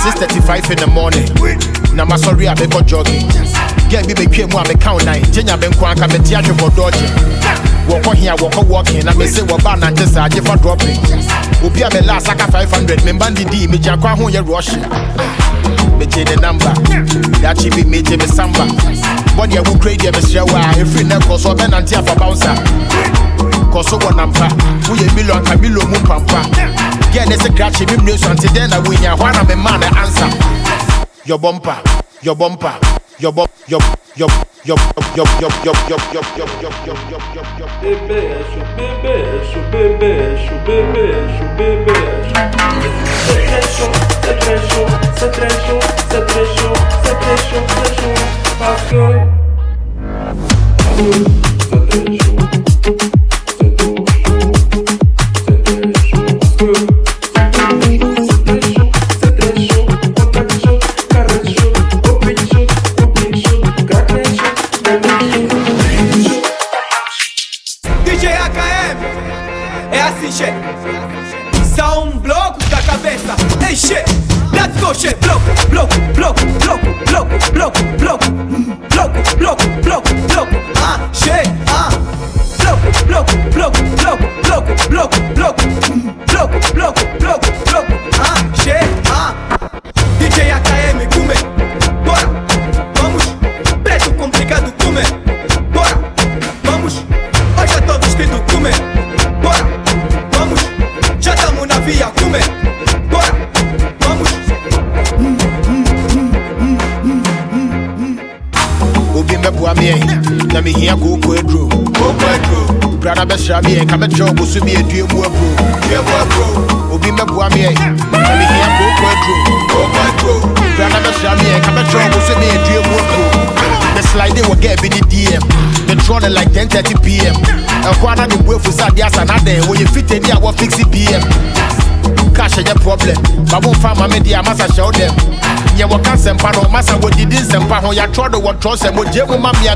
6:35 in the morning. Now my sorry I go jogging. Get me came one me count 9. Jenya ben kwa ka me tiaje for dodging. Walk here, walking. I may say what ban and just I for dropping. Obi me last aka 500. Me bandi di me jakwa ho ye rush. Me change the number. That she be me samba. Body I will create them share why every neck or so ben anti for bouncer. Koso one number. We a million Camilo Mupampa. Get this a catch him news until then I win ya one of a man answer. Your bumper, your bumper, your bump, your na me here go kwedro brother be shabi en come job so be adue mu abro obi meboa me na me here go kwedro brother be shabi en come job so be adue mu abro the slide they will get be the DM the drone like 10:30 PM and kwana the way for sadia sanade when you fit any our fix it PM cash a problem but won't find my media massa show them. Yeah, what can sempa no massa what did sempa ho ya tro the what trust and what je mo mamia